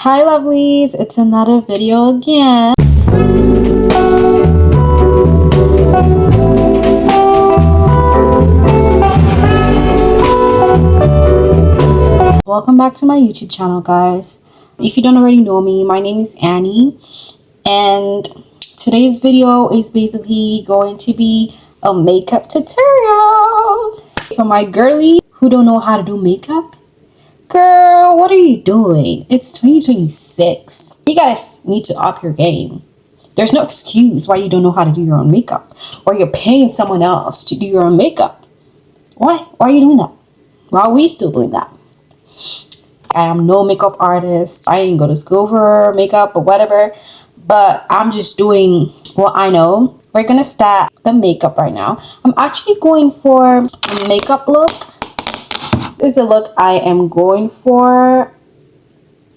Hi lovelies, it's another video again. Welcome back to my YouTube channel, guys. If you don't already know me, my name is Annie, and today's video is basically going to be a makeup tutorial for my girly who don't know how to do makeup. Girl, what are you doing? It's 2026. You guys need to up your game. There's no excuse why you don't know how to do your own makeup, or you're paying someone else to do your own makeup. Why? Why are you doing that? Why are we still doing that? I am no makeup artist. I didn't go to school for makeup or whatever, but I'm just doing what I know. We're gonna start the makeup right now. I'm actually going for a makeup look. This is the look I am going for.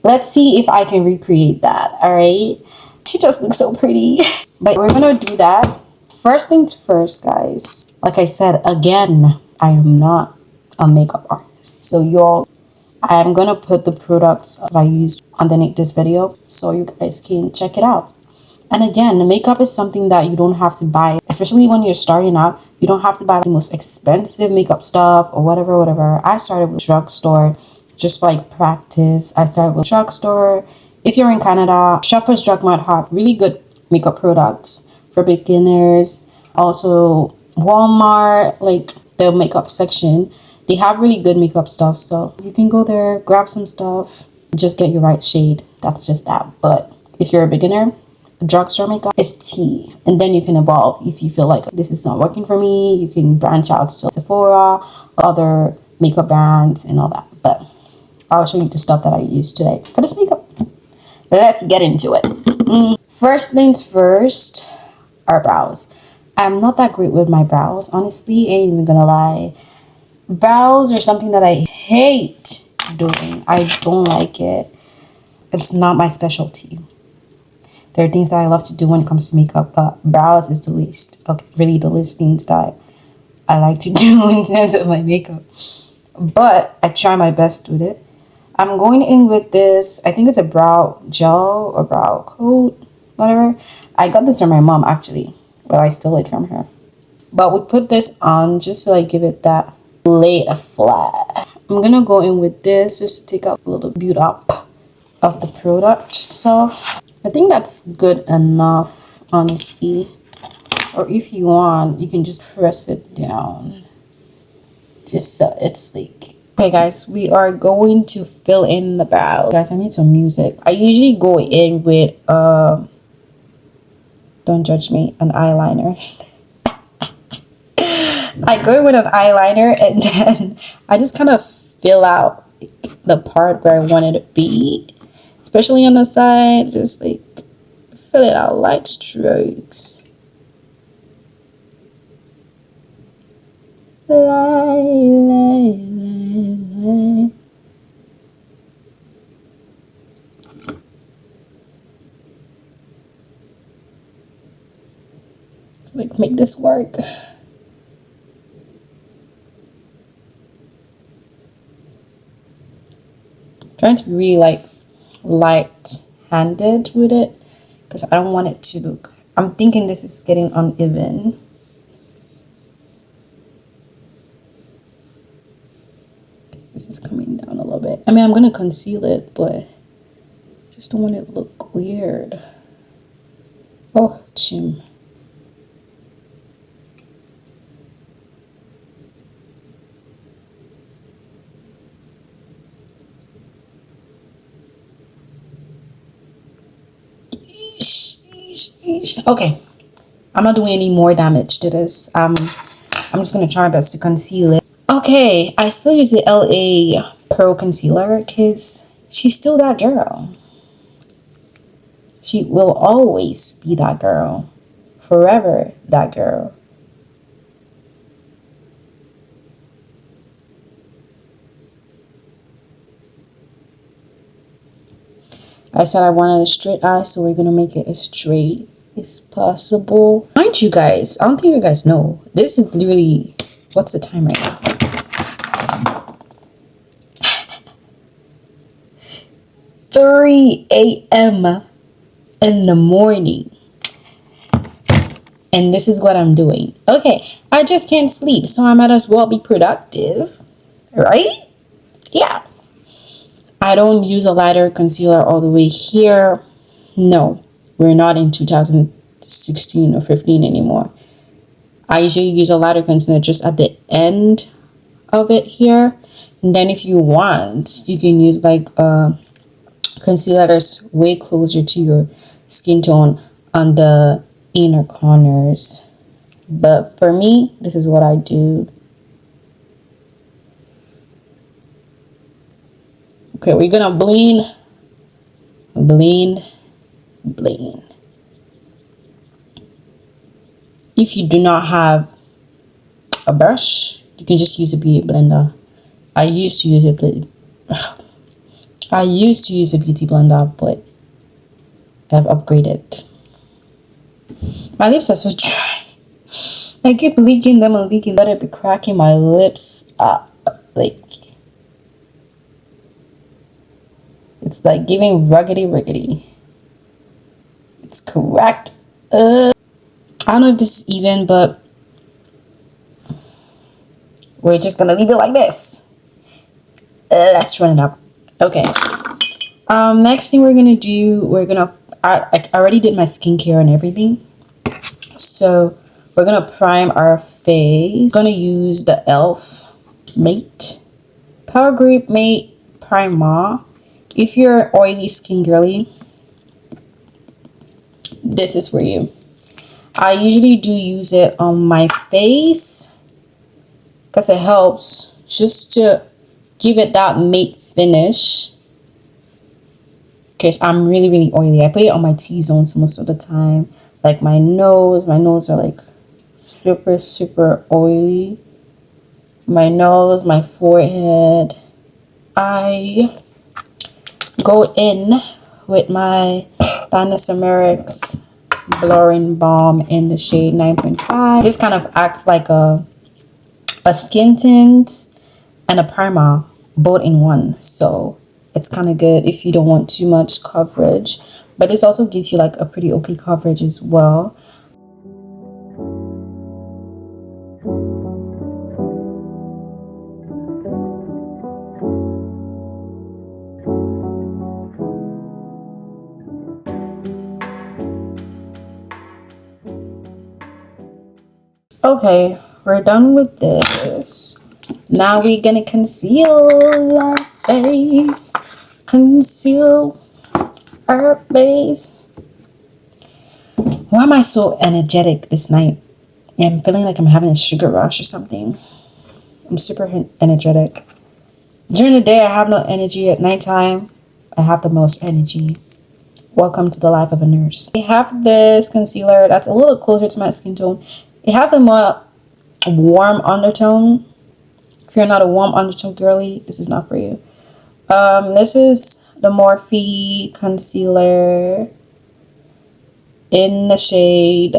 Let's see if I can recreate that. All right, she just looks so pretty. But we're gonna do that. First things first, guys. Like I said again, I am not a makeup artist, so y'all, I am gonna put the products that I used underneath this video so you guys can check it out. And again, the makeup is something that you don't have to buy, especially when you're starting out. You don't have to buy the most expensive makeup stuff or whatever. I started with drugstore just for like practice. I started with drugstore. If you're in Canada, Shoppers Drug Mart have really good makeup products for beginners. Also, Walmart, like the makeup section, they have really good makeup stuff. So you can go there, grab some stuff, just get your right shade. That's just that. But if you're a beginner, drugstore makeup is tea, and then you can evolve. If you feel like this is not working for me, you can branch out to Sephora, other makeup brands and all that. But I'll show you the stuff that I used today for this makeup. Let's get into it. First things first, our brows. I'm not that great with my brows, honestly, ain't even gonna lie. Brows are something that I hate doing. I don't like it. It's not my specialty. There are things that I love to do when it comes to makeup, but brows is the least. Okay, really the least things that I like to do in terms of my makeup. But I try my best with it. I'm going in with this, I think it's a brow gel or brow coat, whatever. I got this from my mom, actually. Well, I stole it from her. But we put this on just to like give it that lay flat. I'm gonna go in with this just to take out a little build up of the product itself. I think that's good enough, honestly. Or if you want, you can just press it down just so it's like. Okay guys, we are going to fill in the brow. Guys, I need some music. I usually go in with don't judge me, an eyeliner. I go in with an eyeliner and then I just kind of fill out the part where I want it to be, especially on the side. Just like fill it out, light strokes. Like, make this work. Trying to be really like light-handed with it because I don't want it to look. I'm thinking this is getting uneven. This is coming down a little bit. I mean, I'm gonna conceal it, but I just don't want it to look weird. Oh, chim. Okay, I'm not doing any more damage to this. I'm just gonna try my best to conceal it. Okay, I still use the LA Pro Concealer because she's still that girl. She will always be that girl. Forever that girl. I said I wanted a straight eye, so we're gonna make it as straight as possible. Mind you guys, I don't think you guys know. This is literally, what's the time right now? 3 a.m. in the morning. And this is what I'm doing. Okay, I just can't sleep, so I might as well be productive, right? Yeah. I don't use a lighter concealer all the way here. No, we're not in 2016 or 15 anymore. I usually use a lighter concealer just at the end of it here. And then if you want, you can use like a concealer that's way closer to your skin tone on the inner corners. But for me, this is what I do. Okay, we're gonna blend. If you do not have a brush, you can just use a beauty blender. I used to use a beauty blender, but I've upgraded. My lips are so dry. I keep leaking them and leaking. Let it be cracking my lips up. Like, it's like giving ruggedy. It's correct. I don't know if this is even, but we're just gonna leave it like this. Let's run it up. Okay. Next thing we're gonna do, I already did my skincare and everything. So we're gonna prime our face. Gonna use the e.l.f. Mate Power Grip Mate Primer. If you're oily skin girly, this is for you. I usually do use it on my face because it helps just to give it that matte finish. Because I'm really oily. I put it on my T-zones most of the time. Like my nose are like super oily. My nose, my forehead. I go in with my Danessa Myricks blurring balm in the shade 9.5. This kind of acts like a skin tint and a primer both in one, so it's kind of good if you don't want too much coverage, but this also gives you like a pretty okay coverage as well. Okay, we're done with this. Now we're gonna conceal our face. Conceal our face. Why am I so energetic this night? I'm feeling like I'm having a sugar rush or something. I'm super energetic. During the day, I have no energy. At nighttime, I have the most energy. Welcome to the life of a nurse. I have this concealer that's a little closer to my skin tone. It has a more warm undertone. If you're not a warm undertone girly, this is not for you. This is the Morphe concealer in the shade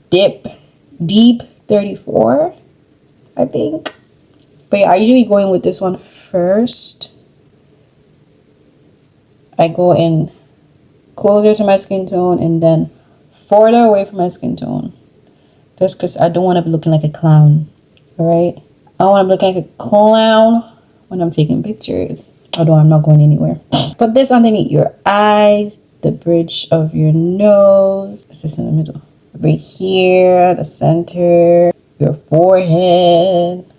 Deep 34, I think. But yeah, I usually go in with this one first. I go in closer to my skin tone and then further away from my skin tone. Just because I don't want to be looking like a clown. Alright? I want to look like a clown when I'm taking pictures. Although I'm not going anywhere. Put this underneath your eyes, the bridge of your nose. It's just in the middle. Right here, the center, your forehead.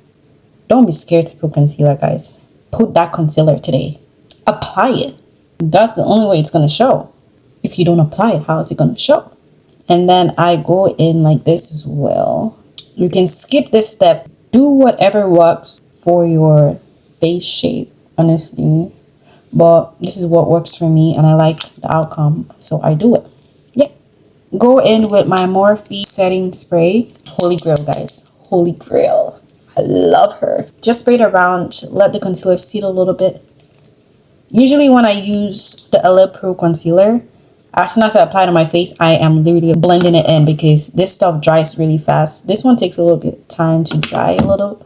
Don't be scared to put concealer, guys. Put that concealer today. Apply it. That's the only way it's going to show. If you don't apply it, how is it going to show? And then I go in like this as well. You can skip this step. Do whatever works for your face shape, honestly. But this is what works for me and I like the outcome. So I do it. Yeah. Go in with my Morphe setting spray. Holy grail, guys. Holy grail. I love her. Just spray it around. Let the concealer seat a little bit. Usually when I use the e.l.f. Pro concealer, as soon as I apply it on my face, I am literally blending it in because this stuff dries really fast. This one takes a little bit of time to dry a little,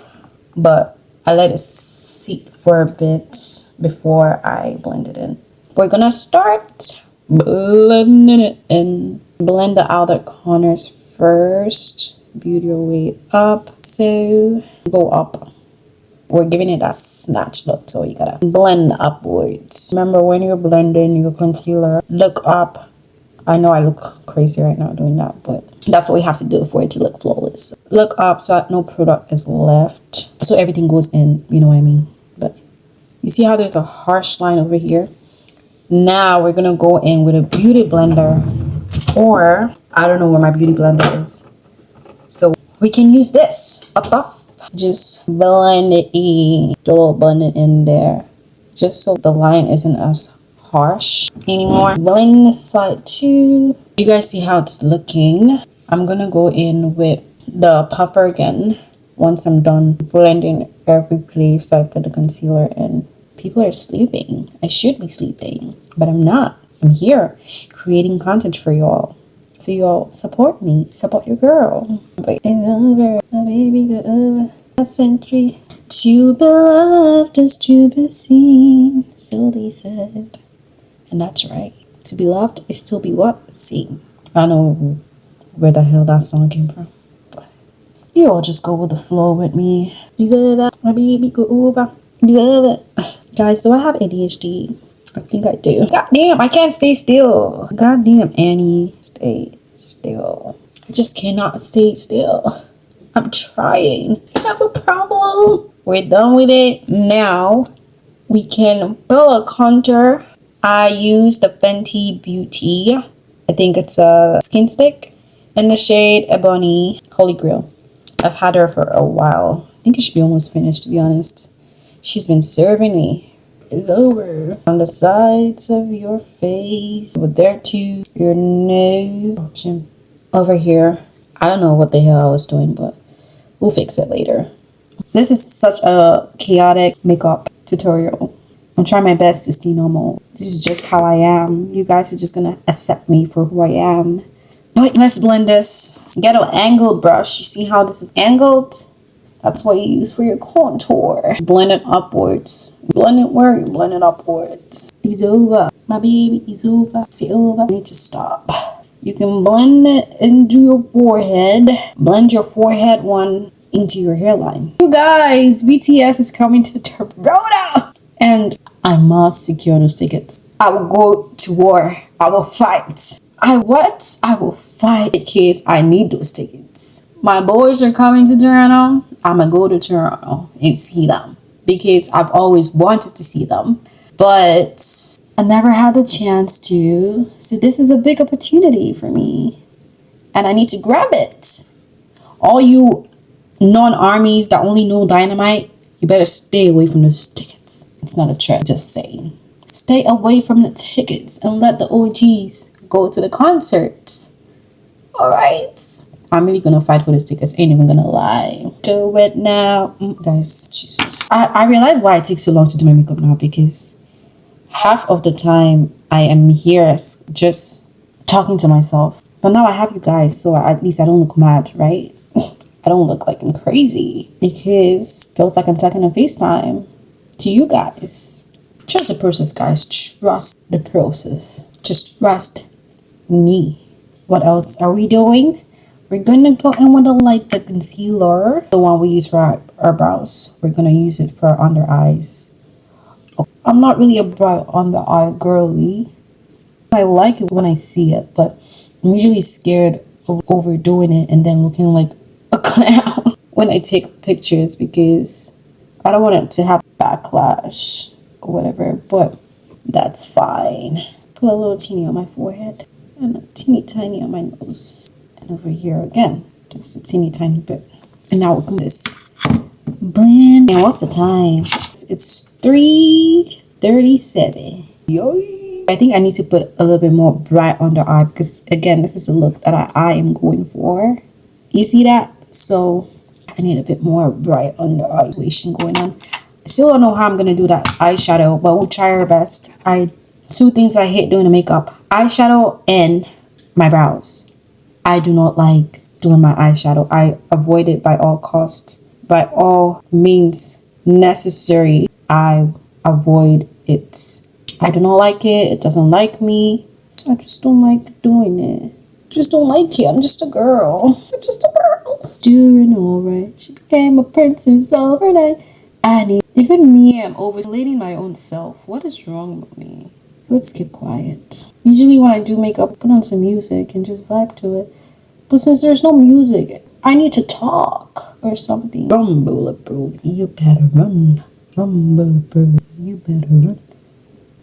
but I let it seat for a bit before I blend it in. We're gonna start blending it in. Blend the outer corners first. Build your way up. So go up. We're giving it a snatch look, so you gotta blend upwards. Remember, when you're blending your concealer, look up. I know I look crazy right now doing that, but that's what we have to do for it to look flawless. Look up so that no product is left, so everything goes in, you know what I mean? But you see how there's a harsh line over here? Now we're gonna go in with a beauty blender, or I don't know where my beauty blender is, so we can use this above. Just blend it in, do a little blend it in there, just so the line isn't as harsh anymore. Blend this side too. You guys see how it's looking? I'm gonna go in with the puffer again once I'm done blending every place that I put the concealer in. People are sleeping. I should be sleeping, but I'm not. I'm here creating content for y'all. So y'all support me, support your girl. But it's over, my baby girl. A century to be loved is to be seen, so they said. And that's right. To be loved is to be what? Seen. I don't know where the hell that song came from, but you all just go with the flow with me. Deserve it, my baby go over. Deserve it. Guys, do I have ADHD? I think I do. God damn, I can't stay still. God damn, Annie, stay still. I just cannot stay still. I'm trying. I have a problem. We're done with it. Now we can build a contour. I use the Fenty Beauty. I think it's a skin stick in the shade Ebony Holy Grail. I've had her for a while. I think it should be almost finished, to be honest. She's been serving me. It's over. On the sides of your face, over there too, your nose, over here. I don't know what the hell I was doing, but we'll fix it later. This is such a chaotic makeup tutorial. I'm trying my best to stay normal. This is just how I am. You guys are just gonna accept me for who I am. But let's blend this. Get an angled brush. You see how this is angled? That's what you use for your contour. Blend it upwards. Blend it where you blend it upwards. It's over. My baby is over. It's over. I need to stop. You can blend it into your forehead. Blend your forehead one into your hairline. You guys, BTS is coming to Toronto. And I must secure those tickets. I will go to war. I will fight. I will fight in case I need those tickets. My boys are coming to Toronto. I'm gonna go to Toronto and see them because I've always wanted to see them, but I never had the chance to. So this is a big opportunity for me and I need to grab it. All you non-armies that only know Dynamite, you better stay away from those tickets. It's not a trap, just saying. Stay away from the tickets and let the OGs go to the concerts. All right. I'm really gonna fight for these tickets. Ain't even gonna lie. Do it now, guys. Jesus. I realize why it takes so long to do my makeup now, because half of the time I am here just talking to myself. But now I have you guys, so at least I don't look mad, right? I don't look like I'm crazy because it feels like I'm talking on FaceTime to you guys. Trust the process, guys. Trust the process. Just trust me. What else are we doing? We're gonna go in with the concealer, the one we use for our brows. We're gonna use it for our under eyes. I'm not really a bright under eye girly. I like it when I see it, but I'm usually scared of overdoing it and then looking like a clown when I take pictures because I don't want it to have backlash or whatever, but that's fine. Put a little teeny on my forehead and a teeny tiny on my nose. And over here again, just a teeny tiny bit. And now we'll come this blend. And what's the time? It's 3:37. Yoy. I think I need to put a little bit more bright under eye because again, this is the look that I am going for. You see that? So I need a bit more bright under eye situation going on. I still don't know how I'm gonna do that eyeshadow, but we'll try our best. Two things I hate doing the makeup: eyeshadow and my brows. I do not like doing my eyeshadow. I avoid it by all costs, by all means necessary. I avoid it. I do not like it. It doesn't like me. I just don't like doing it. Just don't like it. I'm just a girl. I'm just a girl. Doing alright. She became a princess overnight. And even me, I'm overstimulating my own self. What is wrong with me? Let's keep quiet. Usually when I do makeup, I put on some music and just vibe to it. But since there's no music, I need to talk or something. Run, bulletproof. You better run. Run, bulletproof. You better run.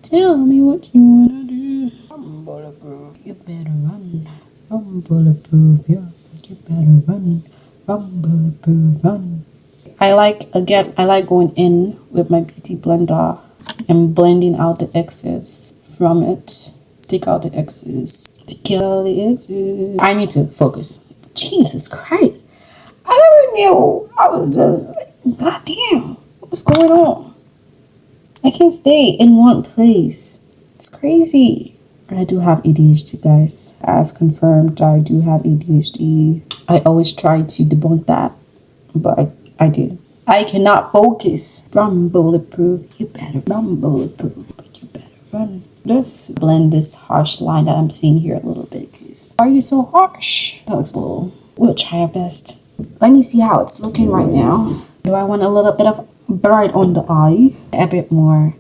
Tell me what you wanna do. Run, bulletproof. You better run. Run, bulletproof. Yeah, you better run. Run, bulletproof. Run. I like going in with my beauty blender and blending out the excess from it. Take out the excess. To kill the excess. I need to focus. Jesus Christ. I never knew. I was just like, God damn. What's going on? I can't stay in one place. It's crazy. I do have ADHD, guys. I've confirmed I do have ADHD. I always try to debunk that, but I do. I cannot focus. Run, bulletproof. You better run, bulletproof. But you better run. Let's blend this harsh line that I'm seeing here a little bit, please. Why are you so harsh? That looks a little... We'll try our best. Let me see how it's looking right now. Do I want a little bit of bright on the eye? A bit more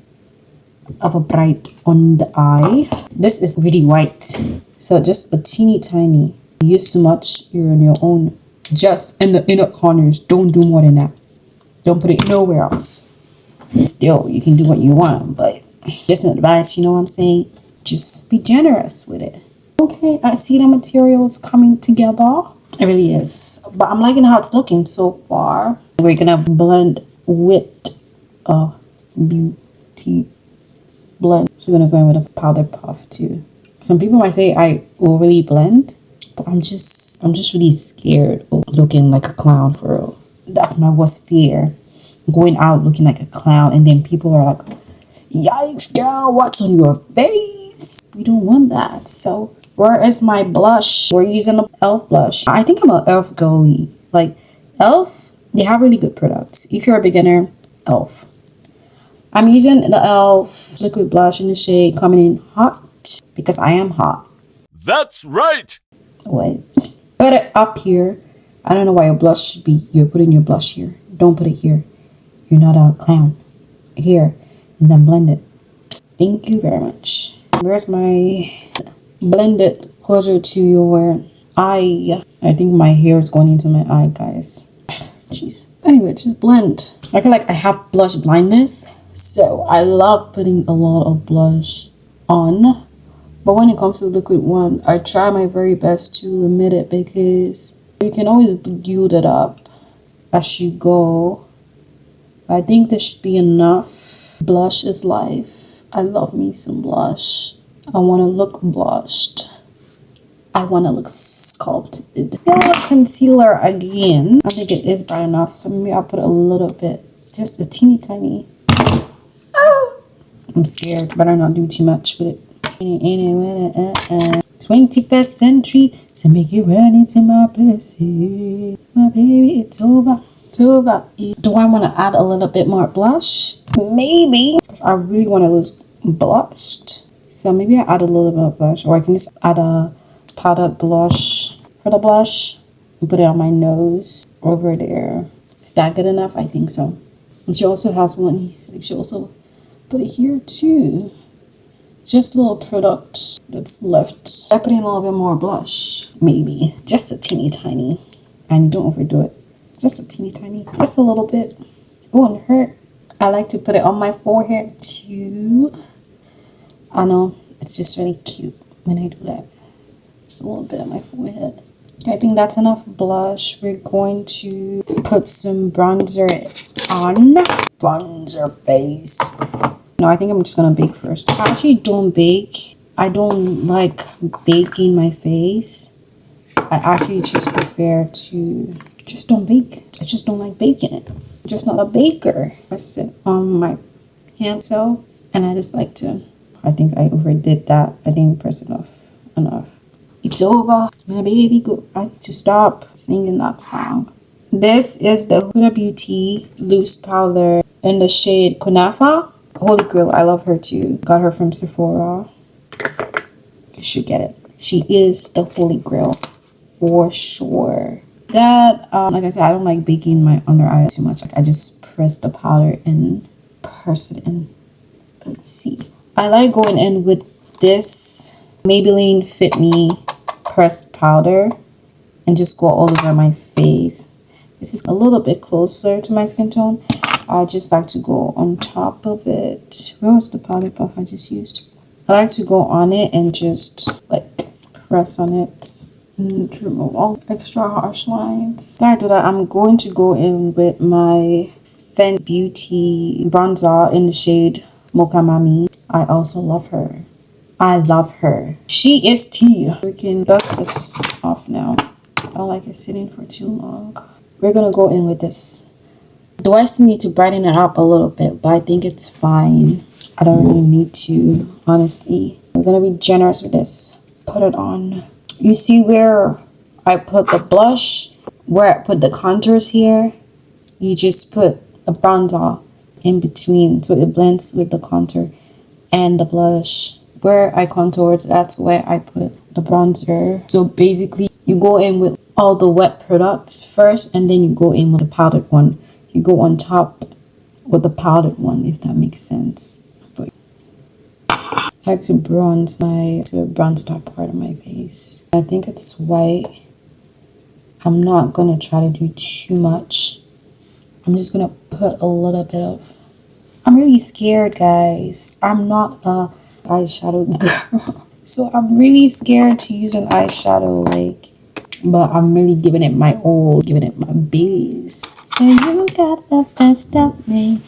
of a bright on the eye. This is really white. So just a teeny tiny. You use too much, you're on your own. Just in the inner corners. Don't do more than that. Don't put it nowhere else. Still, you can do what you want, but just an advice, you know what I'm saying? Just be generous with it. Okay, I see the material is coming together. It really is. But I'm liking how it's looking so far. We're gonna blend with a beauty blend. So we're gonna go in with a powder puff too. Some people might say I overly blend, but I'm just really scared of looking like a clown for real. That's my worst fear. Going out looking like a clown and then people are like, yikes girl, what's on your face? We don't want that. So where is my blush? We're using an e.l.f. blush. I think I'm an e.l.f. girly. Like e.l.f., they have really good products. If you're a beginner, e.l.f. I'm using the e.l.f. liquid blush in the shade Coming In Hot because I am hot. That's right. Wait. Put it up here. I don't know why your blush should be. You're putting your blush here. Don't put it here. You're not a clown. Here. And then blend it. Thank you very much. Where's my... Blend it closer to your eye. I think my hair is going into my eye, guys. Jeez. Anyway, just blend. I feel like I have blush blindness. So I love putting a lot of blush on. But when it comes to the liquid one, I try my very best to limit it because you can always build it up as you go. I think this should be enough. Blush is life. I love me some blush. I want to look blushed. I want to look sculpted. Yeah, concealer again. I think it is bright enough, so maybe I'll put a little bit. Just a teeny tiny. Ah, I'm scared. Better not do too much with it. 21st century, so make you run into my blessing. My baby, it's over. It's over. Do I want to add a little bit more blush? Maybe. Because I really want to look blushed. So maybe I add a little bit of blush, or I can just add a powdered blush for the blush and put it on my nose over there. Is that good enough? I think so. And she also has one. She also put it here too. Just little product that's left. I put in a little bit more blush, maybe just a teeny tiny, and don't overdo it. Just a teeny tiny, just a little bit. It won't hurt. I like to put it on my forehead too. I know it's just really cute when I do that. Just a little bit on my forehead. I think that's enough blush. We're going to put some bronzer on. Bronzer face. No, I think I'm just gonna bake first. I actually don't bake. I don't like baking my face. I actually just prefer to just don't bake. I just don't like baking it. I'm just not a baker. I sit on my hand so, and I just like to. I think I overdid that. I think press enough. It's over. My baby go. I need to stop singing that song. This is the Huda Beauty loose powder in the shade Kunafa. Holy Grail, I love her too. Got her from Sephora. You should get it. She is the Holy Grail for sure. That, like I said, I don't like baking my under eye too much. Like I just press the powder and press it in. Let's see. I like going in with this Maybelline Fit Me pressed powder and just go all over my face. This is a little bit closer to my skin tone. I just like to go on top of it. Where was the powder puff I just used? I like to go on it and just like press on it and remove all extra harsh lines. After I do that, I'm going to go in with my Fenty Beauty bronzer in the shade Mocha Mami. I also love her. I love her. She is tea. We can dust this off now. I don't like it sitting for too long. We're gonna go in with this. Do I still need to brighten it up a little bit? But I think it's fine. I don't really need to, honestly. I'm gonna be generous with this. Put it on. You see where I put the blush? Where I put the contours here? You just put a bronzer in between so it blends with the contour and the blush. Where I contoured, that's where I put the bronzer. So basically, you go in with all the wet products first, and then you go in with the powdered one. You go on top with the powdered one, if that makes sense. But I like to bronze that part of my face. I think it's white. I'm not gonna try to do too much. I'm just gonna put a little bit of. I'm really scared, guys. I'm not a eyeshadow girl, so I'm really scared to use an eyeshadow, like, but I'm really giving it my all, giving it my base. So you got the best of me.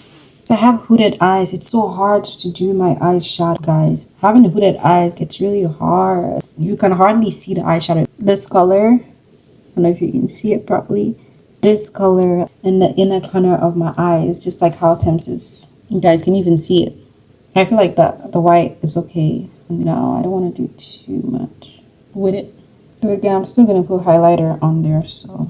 To have hooded eyes, it's so hard to do my eyeshadow, guys. Having hooded eyes, it's really hard. You can hardly see the eyeshadow. This color, I don't know if you can see it properly. This color in the inner corner of my eye is just like how Tems is. You guys can even see it. I feel like the white is okay. No, I don't want to do too much with it. Because again, I'm still going to put highlighter on there. So,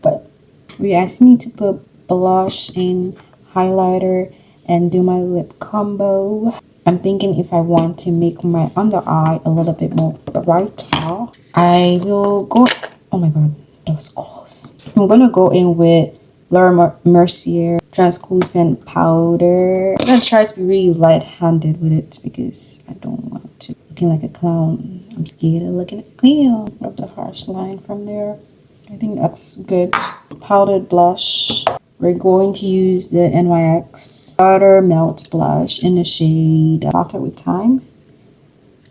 but we asked me to put blush and highlighter and do my lip combo. I'm thinking if I want to make my under eye a little bit more brighter, I will go. Oh my god, that was close. I'm going to go in with Mercier translucent powder. I'm gonna try to be really light-handed with it because I don't want to looking like a clown. I'm scared of looking like a clown. Of the harsh line from there. I think that's good. Powdered blush. We're going to use the NYX Buttermelt blush in the shade Butta with Time.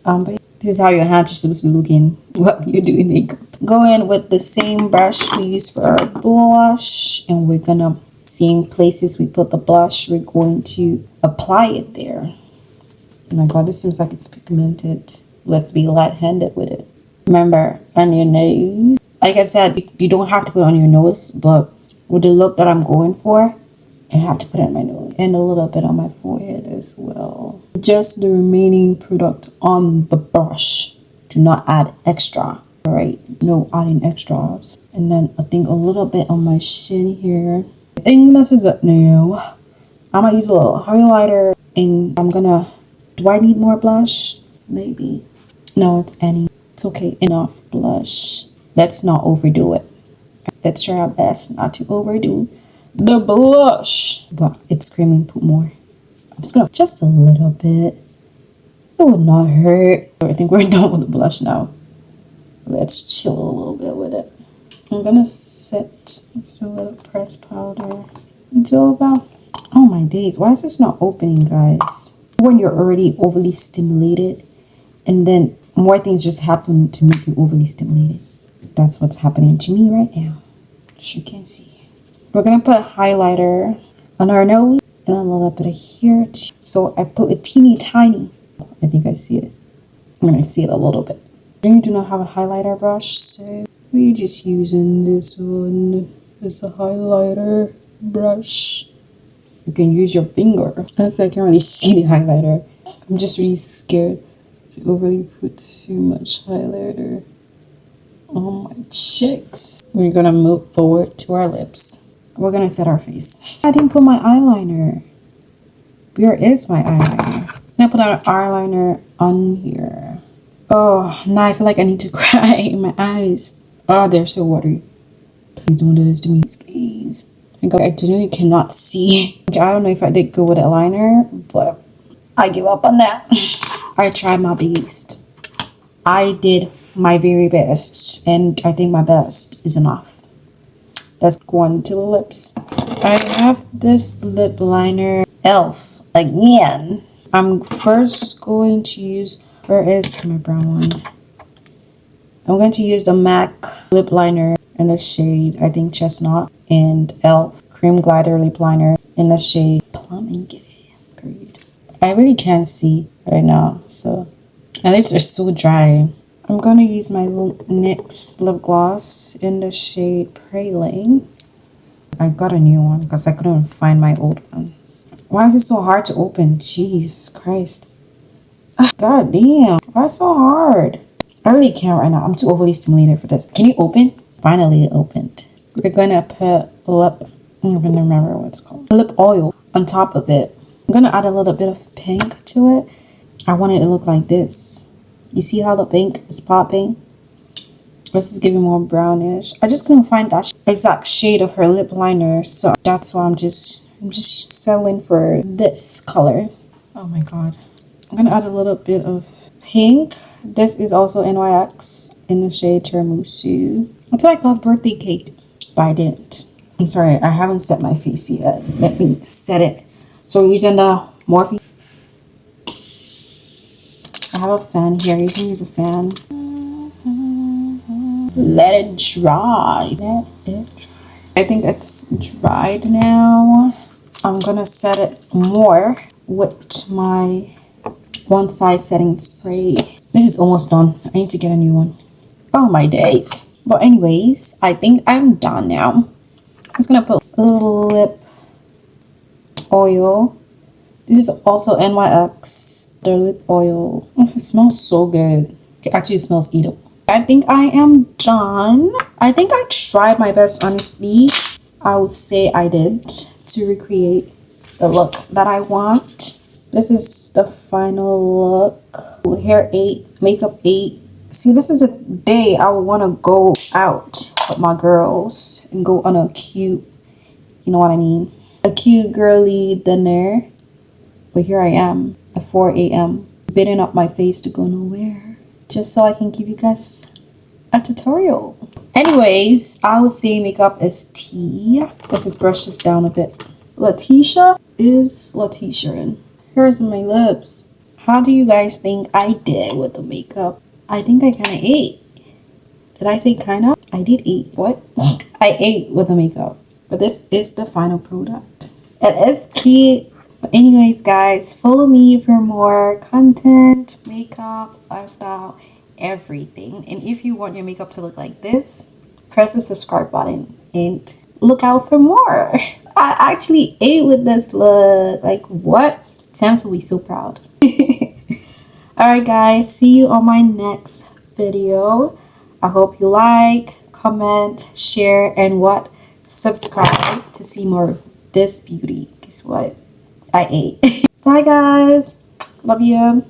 But this is how your hands are supposed to be looking while you're doing makeup. Go in with the same brush we use for our blush, and we're gonna same places we put the blush, we're going to apply it there. Oh my god, this seems like it's pigmented. Let's be light-handed with it. Remember, on your nose. Like I said, you don't have to put it on your nose, but with the look that I'm going for, I have to put it on my nose and a little bit on my forehead as well. Just the remaining product on the brush. Do not add extra. All right, no adding extras. And then I think a little bit on my chin here. I think this is it now. I'm gonna use a little highlighter and I'm gonna. Do I need more blush? Maybe. No, it's any. It's okay. Enough blush. Let's not overdo it. Let's try our best not to overdo the blush. But it's screaming, put more. I'm just gonna just a little bit. It would not hurt. I think we're done with the blush now. Let's chill a little bit with it. I'm gonna set. Let's do a little pressed powder. It's over. Oh my days, why is this not opening, guys? When you're already overly stimulated and then more things just happen to make you overly stimulated. That's what's happening to me right now, as you can see. We're gonna put highlighter on our nose and a little bit of here too. So I put a teeny tiny. I think I see it. I'm gonna see it a little bit. You do not have a highlighter brush, so we're just using this one. It's a highlighter brush. You can use your finger. Honestly, I can't really see the highlighter. I'm just really scared to overly put too much highlighter on my cheeks. We're gonna move forward to our lips. we're gonna set our face. I didn't put my eyeliner. Where is my eyeliner? I'm gonna put our eyeliner on here. Oh, now I feel like I need to cry in my eyes. Oh, they're so watery. Please don't do this to me, please. I genuinely cannot see. I don't know if I did go with a liner, but I give up on that. I tried my best. I did my very best, and I think my best is enough. Let's go on to the lips. I have this lip liner, e.l.f. again. I'm first going to use, where is my brown one? I'm going to use the MAC lip liner in the shade, I think Chestnut, and e.l.f. Cream Glider lip liner in the shade Plum and Giddy. Period. I really can't see right now, so my lips are so dry. I'm gonna use my NYX lip gloss in the shade Praline. I got a new one because I couldn't find my old one. Why is it so hard to open? Jeez Christ. God damn, why so hard? I really can't right now. I'm too overly stimulated for this. Can you open? Finally it opened. We're gonna put lip, I'm gonna remember what it's called. Lip oil on top of it. I'm gonna add a little bit of pink to it. I want it to look like this. You see how the pink is popping? This is giving more brownish. I just couldn't find that exact shade of her lip liner, so that's why I'm just settling for this color. Oh my god. I'm gonna add a little bit of pink. This is also NYX in the shade Tiramisu. It's like a birthday cake, but I didn't. I'm sorry, I haven't set my face yet. Let me set it. So we're using the Morphe. I have a fan here. You can use a fan. Let it dry. Let it dry. I think it's dried now. I'm gonna set it more with my one side setting spray. This is almost done. I need to get a new one. Oh my days. But anyways, I think I'm done now. I'm just gonna put a little lip oil. This is also NYX, the lip oil. Oh, it smells so good. It actually smells edible. I think I am done. I think I tried my best, honestly. I would say I did to recreate the look that I want. This is the final look. Hair 8, makeup 8. See, this is a day I would want to go out with my girls and go on a cute, you know what I mean? A cute girly dinner. But here I am at 4 a.m. bidding up my face to go nowhere. Just so I can give you guys a tutorial. Anyways, I would say makeup is T. Let's just brush this down a bit. Letitia is Letitia. Here's my lips. How do you guys think I did with the makeup? I think I kind of ate. Did I say kind of? I did eat. What? I ate with the makeup. But this is the final product. It is cute. But anyways, guys, follow me for more content, makeup, lifestyle, everything. And if you want your makeup to look like this, press the subscribe button and look out for more. I actually ate with this look. Like, what? Tems will be so proud. Alright, guys, see you on my next video. I hope you like, comment, share, and what? Subscribe to see more of this beauty. Guess what? I ate. Bye, guys. Love you.